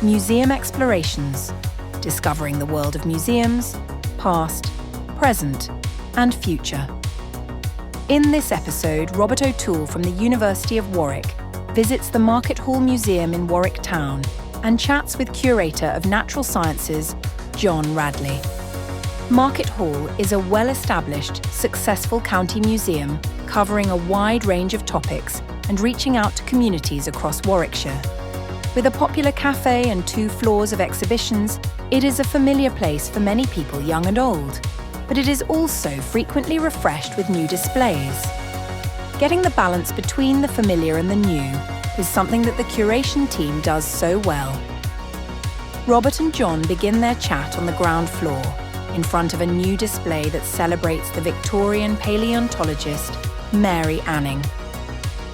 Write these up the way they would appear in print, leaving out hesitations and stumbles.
Museum Explorations, discovering the world of museums, past, present, and future. In this episode, Robert O'Toole from the University of Warwick visits the Market Hall Museum in Warwick Town and chats with curator of natural sciences, Jon Radley. Market Hall is a well-established, successful county museum covering a wide range of topics and reaching out to communities across Warwickshire. With a popular cafe and 2 floors of exhibitions, it is a familiar place for many people young and old, but it is also frequently refreshed with new displays. Getting the balance between the familiar and the new is something that the curation team does so well. Robert and Jon begin their chat on the ground floor, in front of a new display that celebrates the Victorian paleontologist Mary Anning.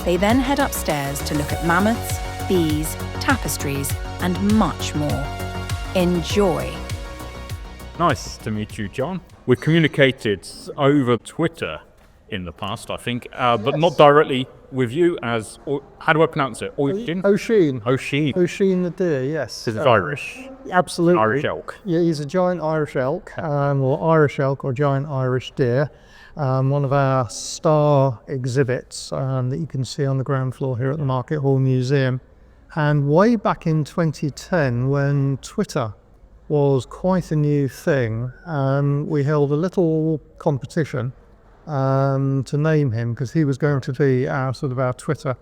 They then head upstairs to look at mammoths, bees, tapestries, and much more. Enjoy. Nice to meet you, Jon. We've communicated over Twitter in the past, I think, but not directly with you as, how do I pronounce it? Oisin. Oisin. Oisin the deer, yes. It's Irish. Absolutely. Irish elk. Yeah, he's a giant Irish elk, or giant Irish deer. One of our star exhibits that you can see on the ground floor here at the Market Hall Museum. And way back in 2010, when Twitter was quite a new thing, we held a little competition to name him, because he was going to be our Twitter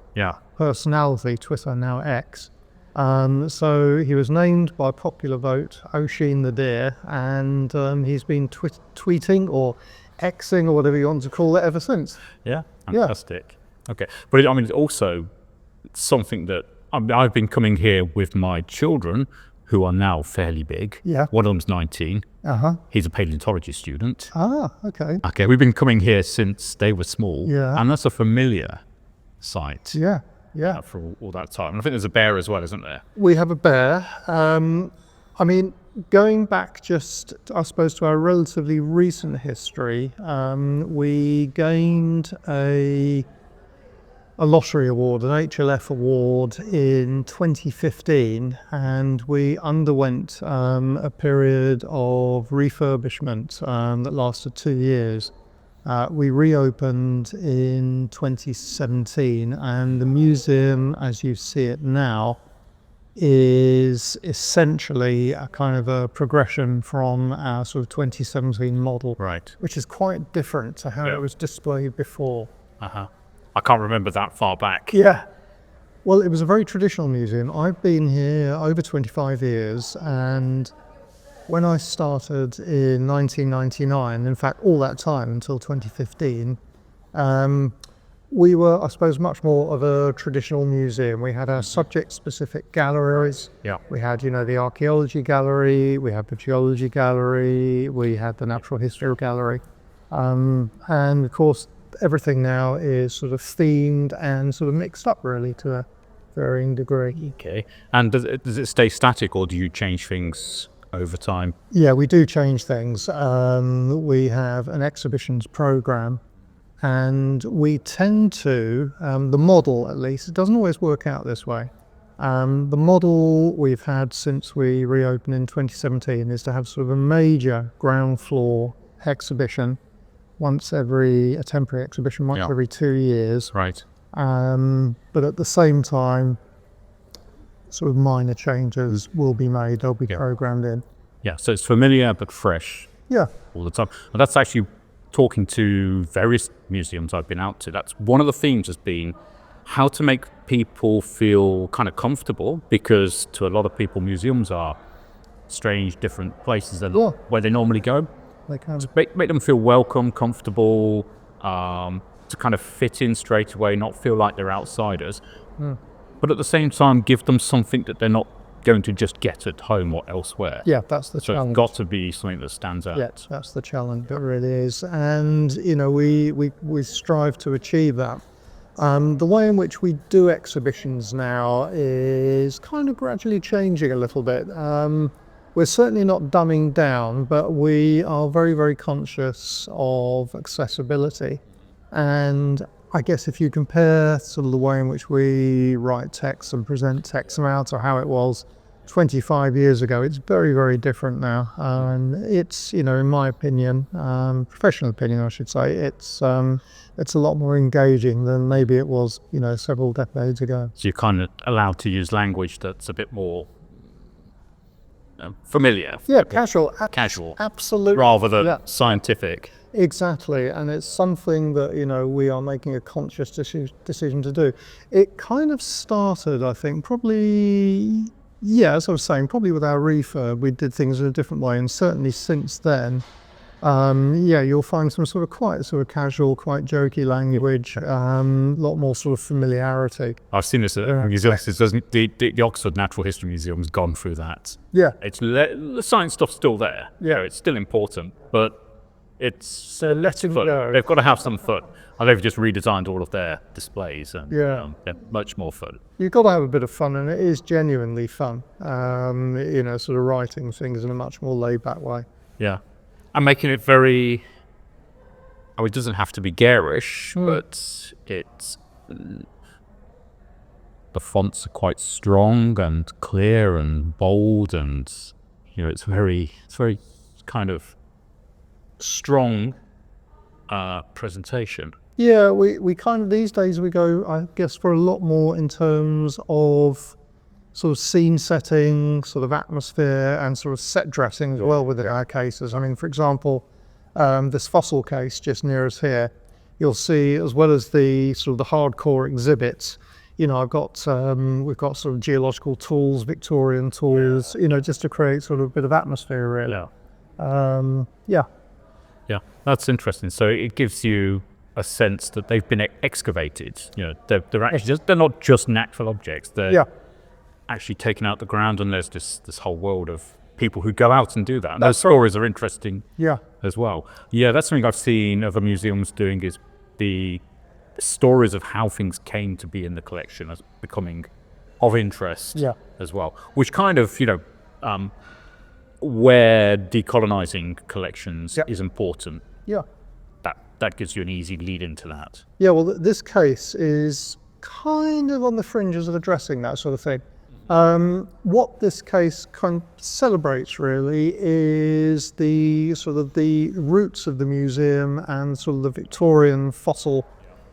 personality, Twitter now X. So he was named by popular vote Oisin the deer, and he's been tweeting or Xing or whatever you want to call it ever since. Yeah, fantastic. Yeah. Okay, but I mean, it's also something that I've been coming here with my children, who are now fairly big. Yeah. One of them's 19. Uh-huh. He's a paleontology student. Ah, okay. Okay, we've been coming here since they were small. Yeah. And that's a familiar sight. Yeah. For all that time. And I think there's a bear as well, isn't there? We have a bear. I mean, going back just, I suppose, to our relatively recent history, we gained a lottery award, an HLF award in 2015, and we underwent a period of refurbishment that lasted 2 years. We reopened in 2017, and the museum, as you see it now, is essentially a kind of a progression from our sort of 2017 model, right? Which is quite different to how it was displayed before. I can't remember that far back. Yeah. Well, it was a very traditional museum. I've been here over 25 years, and when I started in 1999, in fact, all that time until 2015, we were, I suppose, much more of a traditional museum. We had our subject-specific galleries. Yeah. We had, the archaeology gallery, we had the geology gallery, we had the natural history gallery. And of course, everything now is sort of themed and sort of mixed up, really, to a varying degree. Okay. And does it stay static, or do you change things over time? Yeah, we do change things. We have an exhibitions program, and we tend to, the model at least, it doesn't always work out this way. The model we've had since we reopened in 2017 is to have sort of a major ground floor exhibition a temporary exhibition once every 2 years. Right. But at the same time, sort of minor changes will be made, they'll be programmed in. Yeah, so it's familiar but fresh. Yeah. All the time. And that's actually, talking to various museums I've been out to, that's one of the themes has been how to make people feel kind of comfortable, because to a lot of people, museums are strange, different places than where they normally go. They can. To make them feel welcome, comfortable, to kind of fit in straight away, not feel like they're outsiders. But at the same time, give them something that they're not going to just get at home or elsewhere. Yeah, that's the challenge. So it's got to be something that stands out. Yeah, that's the challenge, it really is. And, we strive to achieve that. The way in which we do exhibitions now is kind of gradually changing a little bit. We're certainly not dumbing down, but we are very, very conscious of accessibility. And I guess if you compare sort of the way in which we write text and present text now to how it was 25 years ago. It's very, very different now. And it's, in my opinion, professional opinion, I should say, it's a lot more engaging than maybe it was, several decades ago. So you're kind of allowed to use language that's a bit more familiar. Yeah, casual. Casual. Absolutely. Rather than scientific. Exactly, and it's something that we are making a conscious decision to do. It kind of started, I think, probably, as I was saying, probably with our refurb, we did things in a different way, and certainly since then, you'll find some sort of quite casual, quite jokey language, a lot more sort of familiarity. I've seen this at museums. The Oxford Natural History Museum's gone through that. Yeah, it's the science stuff's still there. Yeah, it's still important, but it's letting fun. go. They've got to have some fun. And they've just redesigned all of their displays, and they're much more fun. You've got to have a bit of fun, and it is genuinely fun. Sort of writing things in a much more laid-back way. Yeah, and making it very. It doesn't have to be garish, but it's the fonts are quite strong and clear and bold, and it's very kind of strong presentation. Yeah, we kind of these days we go, I guess, for a lot more in terms of sort of scene setting, sort of atmosphere, and sort of set dressing as well within our cases. I mean, for example, this fossil case just near us here, you'll see, as well as the sort of the hardcore exhibits, we've got sort of geological tools, Victorian tools, just to create sort of a bit of atmosphere, really. Yeah, that's interesting. So it gives you a sense that they've been excavated. They're actually they're not just natural objects. They're actually taken out the ground, and there's this whole world of people who go out and do that. And those stories are interesting. As well. Yeah, that's something I've seen other museums doing, is the stories of how things came to be in the collection as becoming of interest. As well, which kind of where decolonizing collections is important. That gives you an easy lead into that. Yeah, well, this case is kind of on the fringes of addressing that sort of thing. What this case kind of celebrates really is the sort of the roots of the museum and sort of the Victorian fossil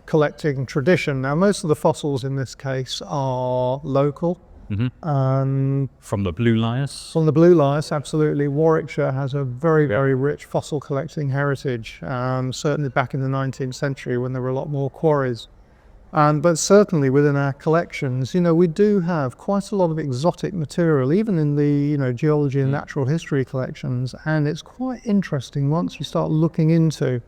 collecting tradition. Now, most of the fossils in this case are local. From the Blue Lias? From the Blue Lias, absolutely. Warwickshire has a very, very rich fossil collecting heritage, certainly back in the 19th century when there were a lot more quarries. But certainly within our collections, we do have quite a lot of exotic material, even in the, geology and natural history collections. And it's quite interesting once you start looking into,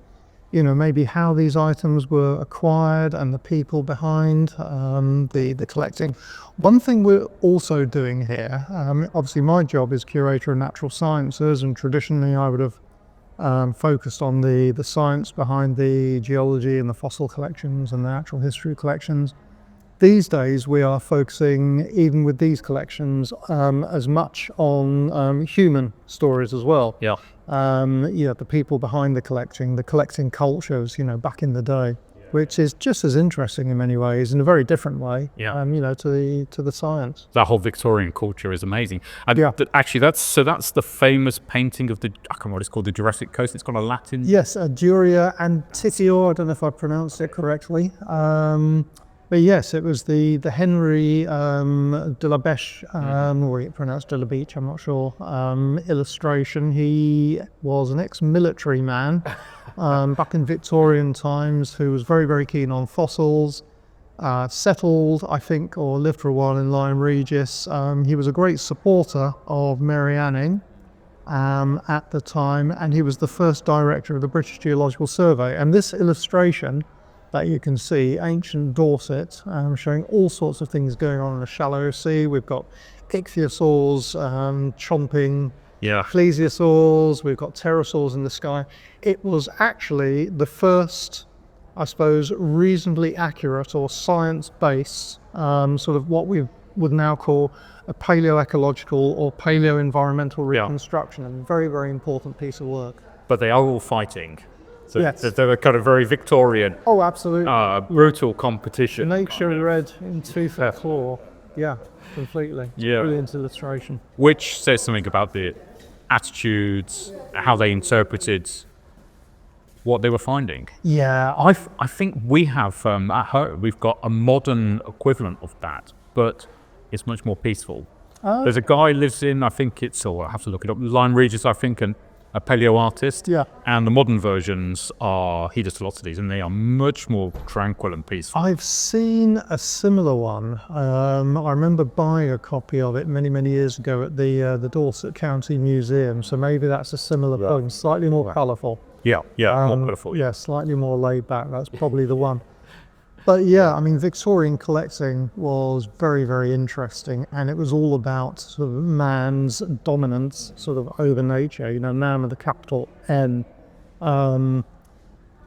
maybe how these items were acquired and the people behind the collecting. One thing we're also doing here, obviously my job is curator of natural sciences, and traditionally I would have focused on the science behind the geology and the fossil collections and the natural history collections. These days we are focusing, even with these collections, as much on human stories as well. The people behind the collecting cultures, back in the day, which is just as interesting in many ways, in a very different way, to the science. That whole Victorian culture is amazing. And actually, that's the famous painting of I can't remember what it's called, the Jurassic Coast. It's got a Latin. Yes, Duria Antitior. I don't know if I pronounced it correctly. But yes, it was the Henry de la Beche, or it pronounced de la Beche, I'm not sure, illustration. He was an ex-military man back in Victorian times who was very, very keen on fossils, settled, I think, or lived for a while in Lyme Regis. He was a great supporter of Mary Anning at the time, and he was the first director of the British Geological Survey. And this illustration that you can see, ancient Dorset, showing all sorts of things going on in a shallow sea. We've got ichthyosaurs chomping plesiosaurs, we've got pterosaurs in the sky. It was actually the first, I suppose, reasonably accurate or science-based sort of what we would now call a paleoecological or paleo-environmental reconstruction. A very, very important piece of work. But they are all fighting. So they're a kind of very Victorian, absolutely, brutal competition. Nature red in tooth and claw. Yeah, completely. Yeah. Brilliant illustration. Which says something about the attitudes, how they interpreted what they were finding. Yeah, I think we have at home, we've got a modern equivalent of that, but it's much more peaceful. There's a guy lives in, I think it's, or I have to look it up, Lyme Regis, I think, and a paleo artist. Yeah. And the modern versions are, he does lots of these, and they are much more tranquil and peaceful. I've seen a similar one. I remember buying a copy of it many, many years ago at the Dorset County Museum. So maybe that's a similar thing, slightly more colourful. Yeah, more colourful. Yeah, slightly more laid back. That's probably the one. But yeah, I mean, Victorian collecting was very, very interesting, and it was all about sort of man's dominance, sort of over nature. You know, man with a capital N.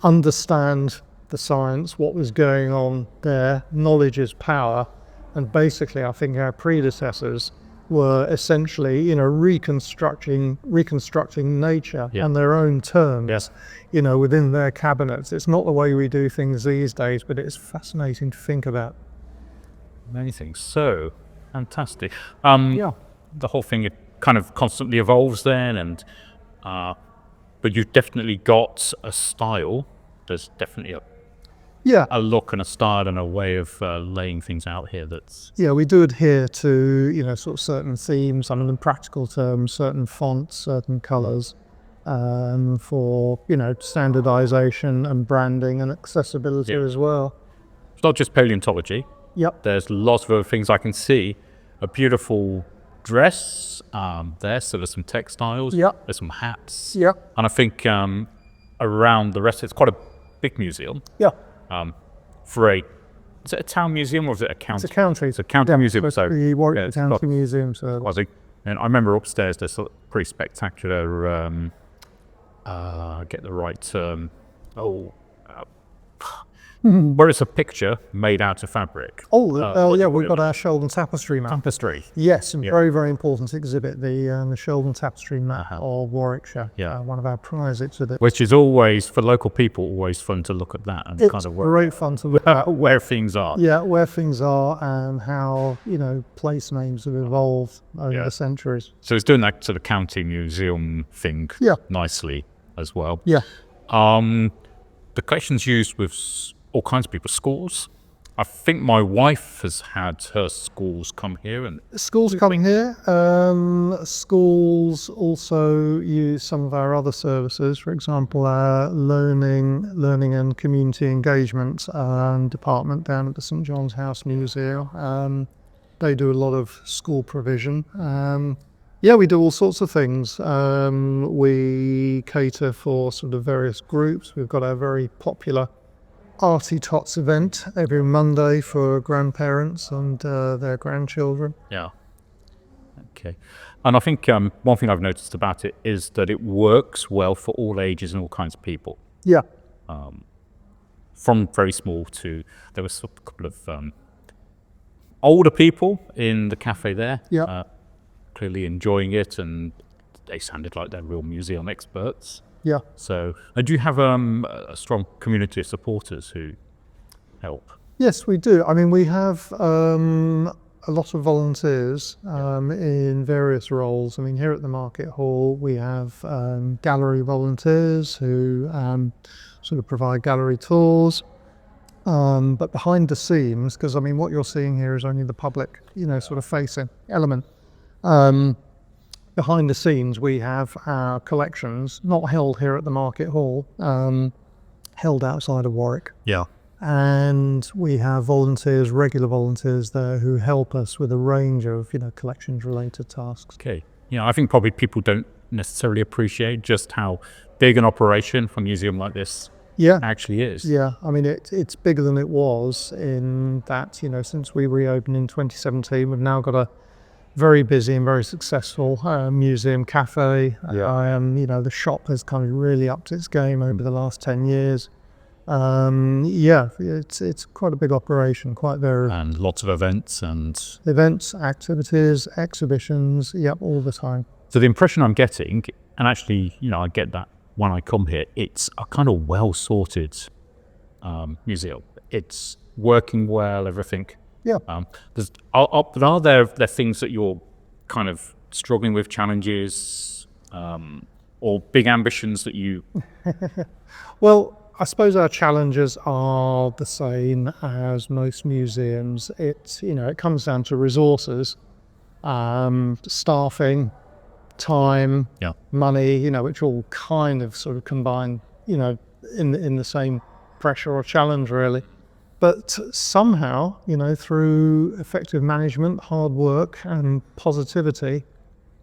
Understand the science, what was going on there. Knowledge is power, and basically, I think our predecessors were essentially, you know, reconstructing nature and their own terms, you know, within their cabinets. It's not the way we do things these days, but it's fascinating to think about. Amazing. So, fantastic. The whole thing, it kind of constantly evolves then, and but you've definitely got a style. There's definitely a look and a style and a way of laying things out here that's... Yeah, we do adhere to, you know, sort of certain themes, I mean, in practical terms, certain fonts, certain colours, for, you know, standardisation and branding and accessibility as well. It's not just paleontology. Yep. There's lots of other things I can see. A beautiful dress there, so there's some textiles. Yep. There's some hats. Yep. And I think around the rest, it's quite a big museum. Yeah. For is it a town museum or is it a county? It's a county. It's a county museum. So the Warwick County Museum. So and I remember upstairs there's a pretty spectacular. Get the right term. Where it's a picture made out of fabric. We've got our Sheldon Tapestry map. Tapestry. Yes, and very, very important exhibit, the Sheldon Tapestry map of Warwickshire. One of our prize exhibits. Which is always, for local people, always fun to look at that and it's kind of great fun to look at where things are. Yeah, where things are and how, you know, place names have evolved over the centuries. So it's doing that sort of county museum thing nicely as well. Yeah. The collection's used with all kinds of people, schools. I think my wife has had her schools come here. And schools coming here. Schools also use some of our other services. For example, our learning and community engagement department down at the St John's House Museum. They do a lot of school provision. We do all sorts of things. We cater for sort of various groups. We've got our very popular Arty Tots event every Monday for grandparents and their grandchildren. Yeah. Okay. And I think one thing I've noticed about it is that it works well for all ages and all kinds of people. Yeah. From very small to, there was a couple of older people in the cafe there. Yeah. Clearly enjoying it, and they sounded like they're real museum experts. Yeah. So, do you have a strong community of supporters who help? Yes, we do. I mean, we have a lot of volunteers in various roles. I mean, here at the Market Hall, we have gallery volunteers who sort of provide gallery tours. But behind the scenes, because I mean, what you're seeing here is only the public, you know, sort of facing element. Behind the scenes, we have our collections, not held here at the Market Hall, held outside of Warwick. Yeah. And we have volunteers, regular volunteers there who help us with a range of, you know, collections-related tasks. Okay. Yeah, I think probably people don't necessarily appreciate just how big an operation for a museum like this actually is. Yeah, I mean, it's bigger than it was in that, you know, since we reopened in 2017, we've now got a very busy and very successful museum cafe. You know, the shop has kind of really upped its game over the last 10 years. It's quite a big operation, quite varied. And lots of events, activities, exhibitions, all the time. So the impression I'm getting, and actually, you know, I get that when I come here, it's a kind of well sorted museum. It's working well, everything. Yeah. But are there things that you're kind of struggling with, challenges, or big ambitions that you... Well, I suppose our challenges are the same as most museums. It comes down to resources, staffing, time, money, which all kind of sort of combine, in the same pressure or challenge, really. But somehow, through effective management, hard work and positivity,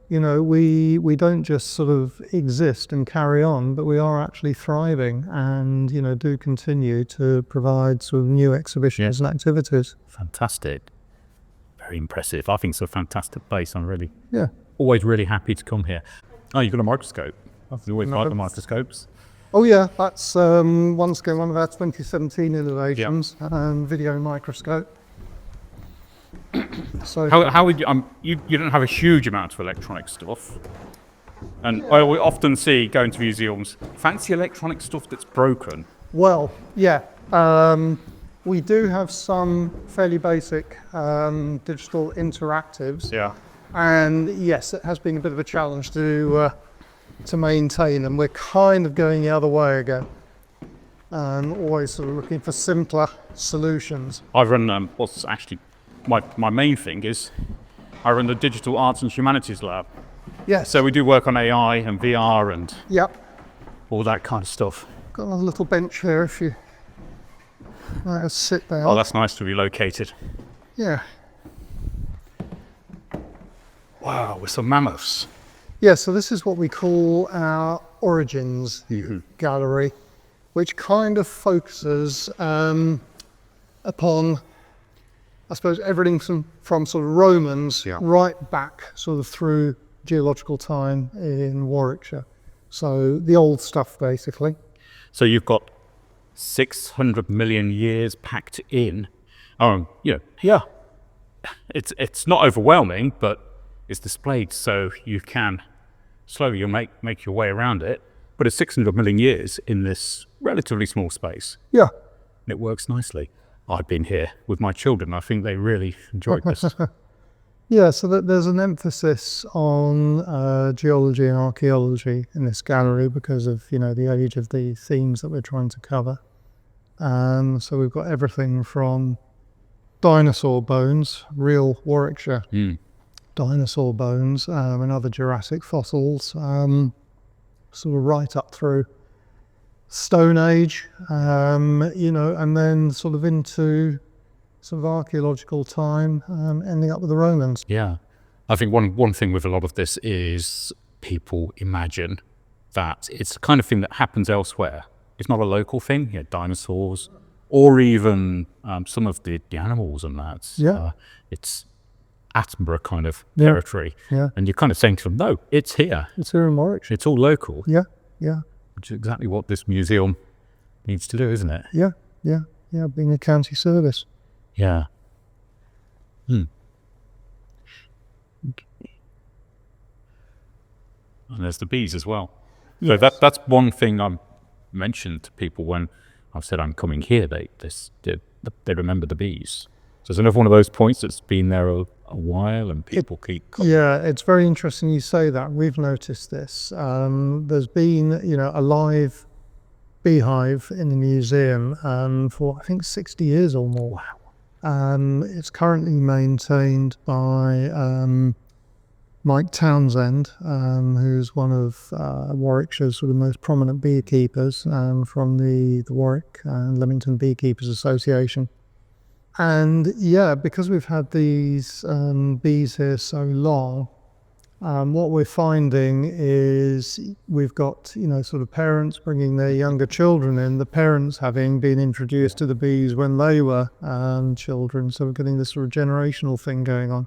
we don't just sort of exist and carry on, but we are actually thriving and, do continue to provide sort of new exhibitions and activities. Fantastic. Very impressive. I think it's a fantastic place. I'm really Yeah. always really happy to come here. Oh, you've got a microscope. I've always liked the microscopes. Oh yeah, that's once again one of our 2017 innovations, video microscope. So How would you don't have a huge amount of electronic stuff, and I often see going to museums fancy electronic stuff that's broken. well, yeah, we do have some fairly basic digital interactives, and yes, it has been a bit of a challenge to maintain, and we're kind of going the other way again. Always sort of looking for simpler solutions. I run what's actually my main thing is I run the Digital Arts and Humanities Lab. Yes. So we do work on AI and VR and Yep. all that kind of stuff. Got another little bench here if you want to sit down. Oh, that's nice to be located. Yeah. Wow, with some mammoths. Yeah, so this is what we call our Origins gallery, which kind of focuses upon, I suppose, everything from sort of Romans right back sort of through geological time in Warwickshire. So the old stuff, basically. So you've got 600 million years packed in. It's not overwhelming, but it's displayed so you can slowly make your way around it. But it's 600 million years in this relatively small space. Yeah. And it works nicely. I've been here with my children. I think they really enjoyed this. Yeah, so there's an emphasis on geology and archaeology in this gallery because of, the age of the themes that we're trying to cover. So we've got everything from dinosaur bones, real Warwickshire dinosaur bones, and other Jurassic fossils, sort of right up through Stone Age, and then sort of into sort of archaeological time, ending up with the Romans. Yeah. I think one thing with a lot of this is people imagine that it's the kind of thing that happens elsewhere. It's not a local thing, dinosaurs, or even some of the animals and that. Yeah. It's Attenborough kind of territory. Yeah. And you're kind of saying to them, no, it's here. It's here in Warwickshire. It's all local. Yeah, yeah. Which is exactly what this museum needs to do, isn't it? Yeah, yeah, yeah, being a county service. Yeah. And there's the bees as well. Yes. So that's one thing I mentioned to people when I've said I'm coming here. They remember the bees. So it's another one of those points that's been there a while and people keep coming. Yeah, it's very interesting you say that. We've noticed this. There's been, a live beehive in the museum for, I think, 60 years or more. Wow. It's currently maintained by Mike Townsend, who's one of Warwickshire's sort of most prominent beekeepers from the Warwick and Leamington Beekeepers Association. And yeah, because we've had these bees here so long, what we're finding is we've got, sort of parents bringing their younger children in, the parents having been introduced to the bees when they were children. So we're getting this sort of generational thing going on.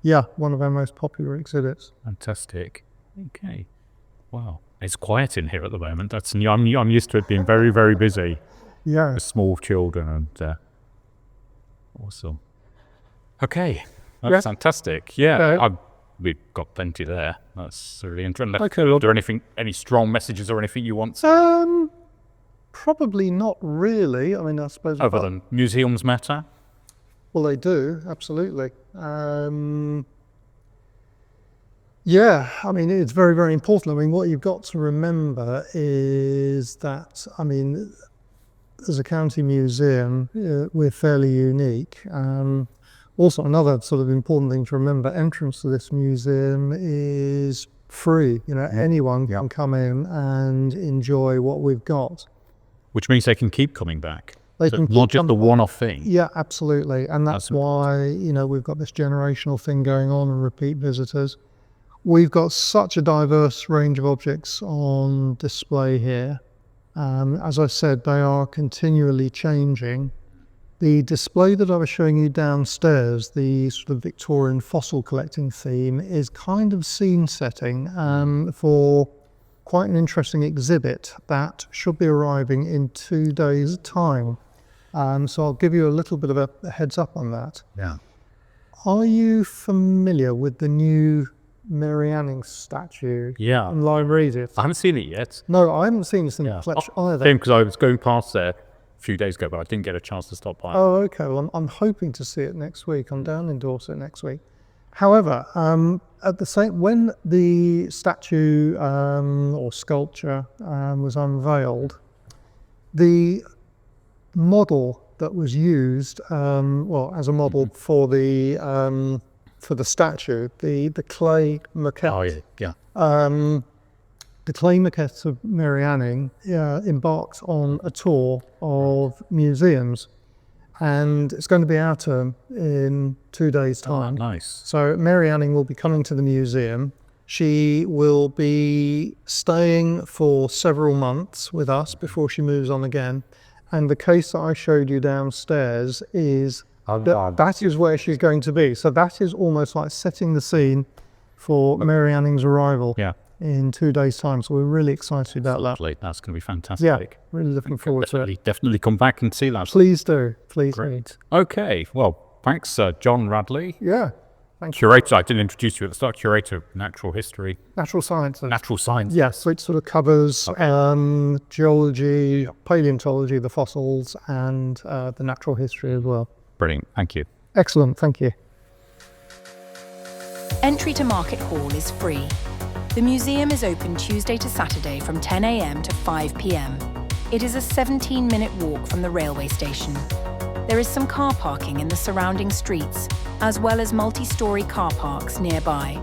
Yeah, one of our most popular exhibits. Fantastic. Okay. Wow. It's quiet in here at the moment. I'm used to it being very, very busy. Yeah. With small children and awesome. Okay. That's fantastic. Yeah. We've got plenty there. That's really interesting. Okay. Are there any strong messages or anything you want to? Probably not really. I mean, I suppose. Other than museums matter? Well, they do, absolutely. Yeah, I mean, it's very, very important. I mean, what you've got to remember is that, I mean, as a county museum, we're fairly unique. Also, another sort of important thing to remember, entrance to this museum is free. You know, anyone can come in and enjoy what we've got. Which means they can keep coming back. They So can it's not just a one-off thing. Yeah, absolutely. And that's why, you know, we've got this generational thing going on and repeat visitors. We've got such a diverse range of objects on display here. As I said, they are continually changing. The display that I was showing you downstairs, the sort of Victorian fossil collecting theme, is kind of scene setting for quite an interesting exhibit that should be arriving in 2 days' time. So I'll give you a little bit of a heads up on that. Yeah. Are you familiar with the new Mary Anning statue in Lyme Regis? I haven't seen it yet. No, I haven't seen this in the flesh either. Same, because I was going past there a few days ago, but I didn't get a chance to stop by. Oh, okay. Well, I'm hoping to see it next week. I'm down in Dorset next week. However, when the statue or sculpture was unveiled, the model that was used, as a model for the statue, the clay maquette. The clay maquette of Mary Anning embarked on a tour of museums, and it's going to be our turn in 2 days' time. Oh, nice. So Mary Anning will be coming to the museum. She will be staying for several months with us before she moves on again. And the case that I showed you downstairs is that is where she's going to be. So that is almost like setting the scene for Mary Anning's arrival in 2 days' time. So we're really excited about that. That's going to be fantastic. Yeah, really looking forward to it. Definitely come back and see that. Please do. Please do. Okay, well, thanks, Jon Radley. Yeah, thank you. Curator, I didn't introduce you at the start, curator of natural history. Natural sciences. Natural science. Yes, so it sort of covers geology, paleontology, the fossils, and the natural history as well. Brilliant, thank you. Excellent, thank you. Entry to Market Hall is free. The museum is open Tuesday to Saturday from 10 a.m. to 5 p.m. It is a 17-minute walk from the railway station. There is some car parking in the surrounding streets, as well as multi-storey car parks nearby.